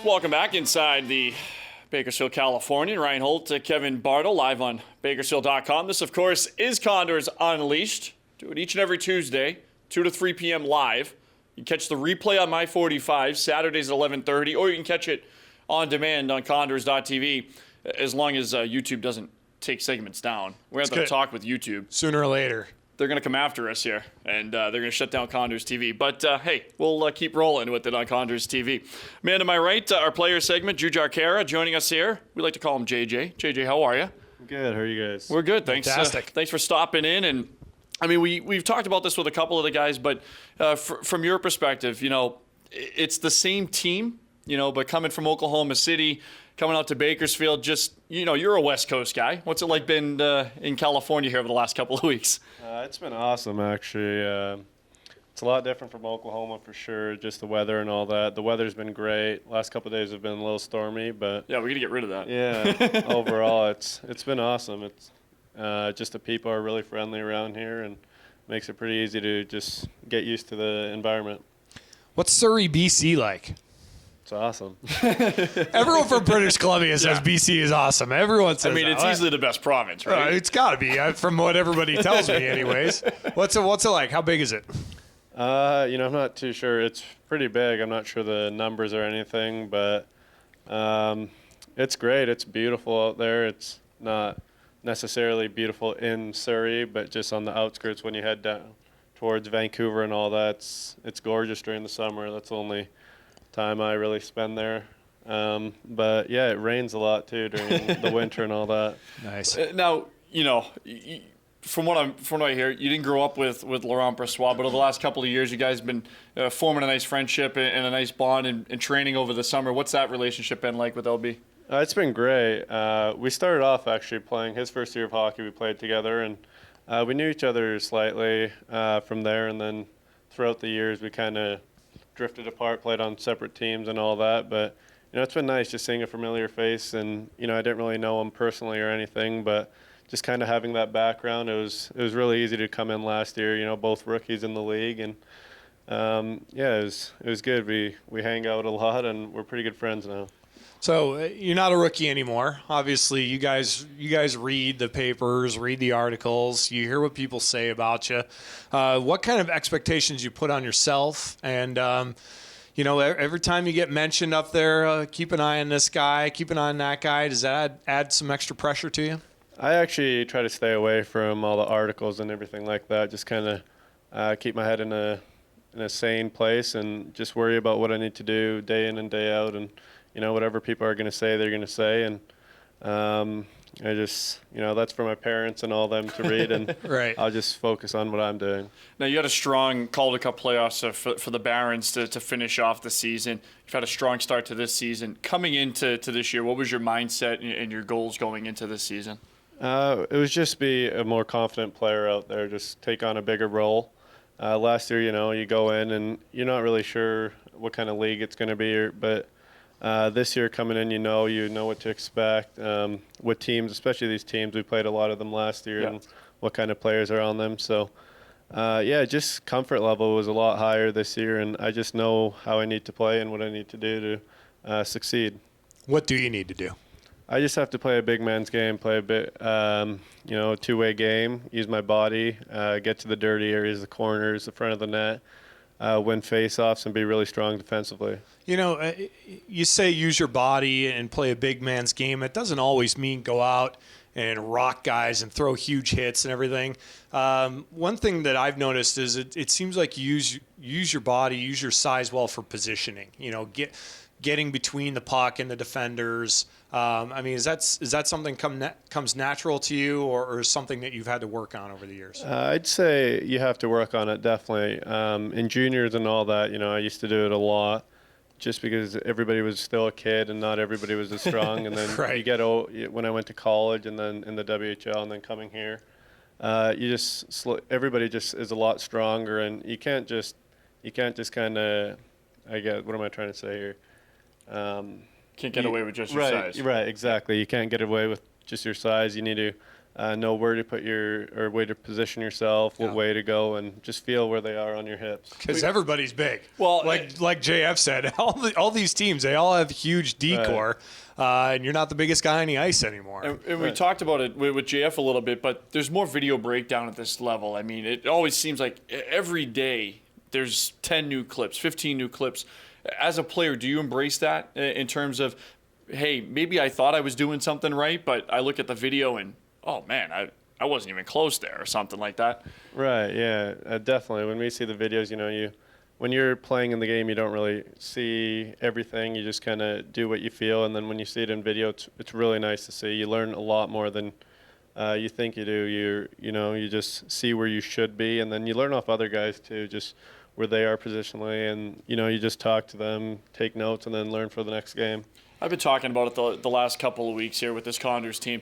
Welcome back inside the Bakersfield, California. Ryan Holt, Kevin Bartle, live on Bakersfield.com. This, of course, is Condors Unleashed. Do it each and every Tuesday, 2 to 3 p.m. live. You can catch the replay on My 45, Saturdays at 11:30, or you can catch it on demand on Condors.tv, as long as YouTube doesn't take segments down. We're going to have to talk with YouTube. Sooner or later. They're going to come after us here, and they're going to shut down Condors TV. But, hey, we'll keep rolling with it on Condors TV. Man to my right, our player segment, Jujhar Khaira, joining us here. We like to call him JJ. JJ, how are you? Good. How are you guys? We're good. Thanks. Fantastic. Thanks for stopping in. And, I mean, we've talked about this with a couple of the guys, but from your perspective, you know, it's the same team, you know, but coming from Oklahoma City, coming out to Bakersfield, just, you know, you're a West Coast guy. What's it like been in California here over the last couple of weeks? It's been awesome, actually. It's a lot different from Oklahoma for sure, just the weather and all that. The weather's been great. Last couple of days have been a little stormy, but yeah, we got to get rid of that. Yeah, overall, it's been awesome. It's just the people are really friendly around here, and makes it pretty easy to just get used to the environment. What's Surrey, BC like? It's awesome. Everyone from British Columbia says BC is awesome. Everyone says I mean, it's easily the best province, right? It's got to be, from what everybody tells me anyways. What's it like? How big is it? You know, I'm not too sure. It's pretty big. I'm not sure the numbers or anything, but it's great. It's beautiful out there. It's not necessarily beautiful in Surrey, but just on the outskirts when you head down towards Vancouver and all that, it's gorgeous during the summer. That's the only time I really spend there. But yeah, it rains a lot too during the winter and all that. Nice. Now, you know, from what I hear, you didn't grow up with Laurent Brossoit, but over the last couple of years, you guys have been forming a nice friendship and a nice bond and training over the summer. What's that relationship been like with LB? It's been great. We started off actually playing his first year of hockey. We played together, and we knew each other slightly from there, and then throughout the years, we kind of drifted apart, played on separate teams and all that. But, you know, it's been nice just seeing a familiar face, and, you know, I didn't really know him personally or anything, but just kind of having that background, it was really easy to come in last year, you know, both rookies in the league, and yeah, it was good. We hang out a lot, and we're pretty good friends now. So you're not a rookie anymore. Obviously, you guys read the papers, read the articles, you hear what people say about you. What kind of expectations you put on yourself? And, you know, every time you get mentioned up there, keep an eye on this guy, keep an eye on that guy. Does that add some extra pressure to you? I actually try to stay away from all the articles and everything like that. Just kind of keep my head in a sane place and just worry about what I need to do day in and day out. And, you know, whatever people are going to say, they're going to say. And I just, you know, that's for my parents and all them to read. And right. I'll just focus on what I'm doing. Now, you had a strong Calder Cup playoffs for the Barons to finish off the season. You've had a strong start to this season. Coming into this year, what was your mindset and your goals going into this season? It was just be a more confident player out there, just take on a bigger role. Last year, you know, you go in and you're not really sure what kind of league it's going to be, but this year coming in, you know what to expect with teams, especially these teams. We played a lot of them last year, and what kind of players are on them. So, yeah, just comfort level was a lot higher this year, and I just know how I need to play and what I need to do to succeed. What do you need to do? I just have to play a big man's game, play a bit, you know, two-way game, use my body, get to the dirty areas, the corners, the front of the net, win face-offs, and be really strong defensively. You know, you say use your body and play a big man's game. It doesn't always mean go out and rock guys and throw huge hits and everything. One thing that I've noticed is it seems like you use your body, use your size well for positioning. You know, getting between the puck and the defenders. I mean, is that something comes natural to you, or something that you've had to work on over the years? I'd say you have to work on it, definitely. In juniors and all that, you know, I used to do it a lot just because everybody was still a kid and not everybody was as strong. And then right. you get when I went to college and then in the WHL and then coming here, everybody just is a lot stronger, and you can't just kind of, what am I trying to say here? Can't get away with just your size. Right, exactly. You can't get away with just your size. You need to know where to put or way to position yourself, what way to go, and just feel where they are on your hips. Because everybody's big. Well, like JF said, all these teams, they all have huge D-core, and you're not the biggest guy on the ice anymore. And we talked about it with JF a little bit, but there's more video breakdown at this level. I mean, it always seems like every day there's 10 new clips, 15 new clips. As a player, do you embrace that in terms of, hey, maybe I thought I was doing something right, but I look at the video and, oh, man, I wasn't even close there or something like that? Right, yeah, definitely. When we see the videos, when you're playing in the game, you don't really see everything. You just kind of do what you feel, and then when you see it in video, it's really nice to see. You learn a lot more than you think you do. You just see where you should be, and then you learn off other guys too, just where they are positionally, and you just talk to them, take notes, and then learn for the next game. I've been talking about it the last couple of weeks here with this Condors team.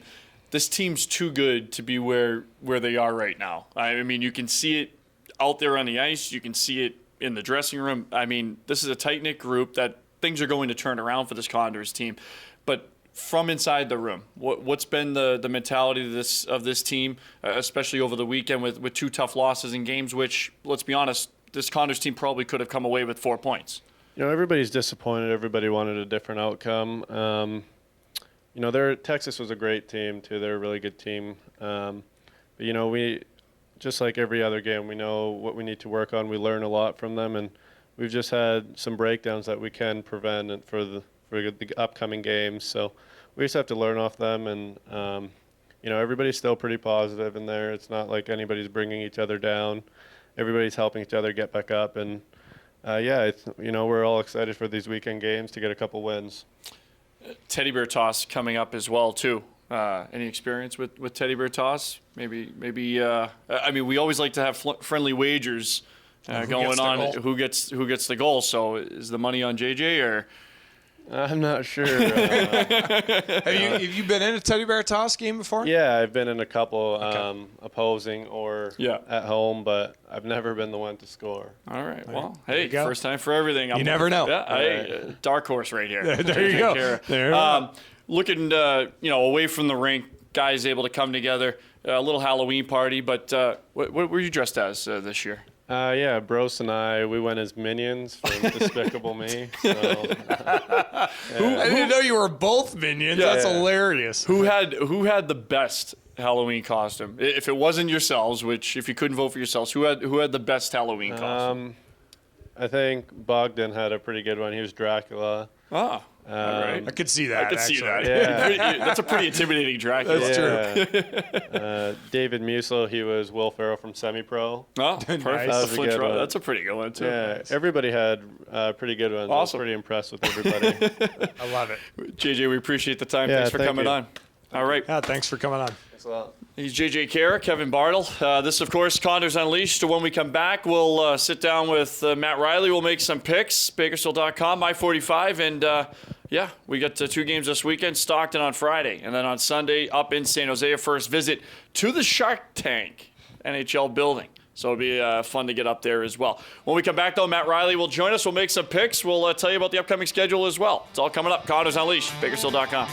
This team's too good to be where they are right now. I mean, you can see it out there on the ice. You can see it in the dressing room. I mean, this is a tight-knit group that things are going to turn around for this Condors team. But from inside the room, what's been the mentality of this team, especially over the weekend with 2 tough losses in games, which, let's be honest, this Condors team probably could have come away with 4 points. Everybody's disappointed. Everybody wanted a different outcome. Texas was a great team too. They're a really good team. But we, just like every other game, we know what we need to work on. We learn a lot from them, and we've just had some breakdowns that we can prevent for the upcoming games. So we just have to learn off them, and everybody's still pretty positive in there. It's not like anybody's bringing each other down. Everybody's helping each other get back up, and we're all excited for these weekend games to get a couple wins. Teddy bear toss coming up as well too. Any experience with teddy bear toss? Maybe. I mean, we always like to have friendly wagers going on. Who gets the goal? So is the money on JJ or? I'm not sure. Have you been in a teddy bear toss game before? Yeah, I've been in a couple opposing or Yeah. at home, but I've never been the one to score. All right. Well, hey, first time for everything. You never know. Yeah, hey, dark horse right here. There you go. There you go. Looking, away from the rink, guys able to come together. A little Halloween party, but what were you dressed as this year? Bros and we went as minions from Despicable Me. So, I didn't know you were both minions. Yeah. That's hilarious. Who had the best Halloween costume? If it wasn't yourselves, which if you couldn't vote for yourselves, who had the best Halloween costume? I think Bogdan had a pretty good one. He was Dracula. Ah. All right. I could see that. I could see that. Yeah. That's a pretty intimidating Dracula. That's true. David Musil, he was Will Ferrell from Semi-Pro. Oh, perfect. Nice. That's a pretty good one, too. Yeah, everybody had pretty good ones. Awesome. I was pretty impressed with everybody. I love it. JJ, we appreciate the time. Yeah, Thanks for coming you. on. All right. Yeah, thanks for coming on. Thanks a lot. He's Jujhar Khaira, Kevin Bartle. This, of course, Condors Unleashed. When we come back, we'll sit down with Matt Riley. We'll make some picks. Bakersfield.com, I-45. And, we got 2 games this weekend. Stockton on Friday. And then on Sunday, up in San Jose, a first visit to the Shark Tank NHL building. So it'll be fun to get up there as well. When we come back, though, Matt Riley will join us. We'll make some picks. We'll tell you about the upcoming schedule as well. It's all coming up. Condors Unleashed, Bakersfield.com.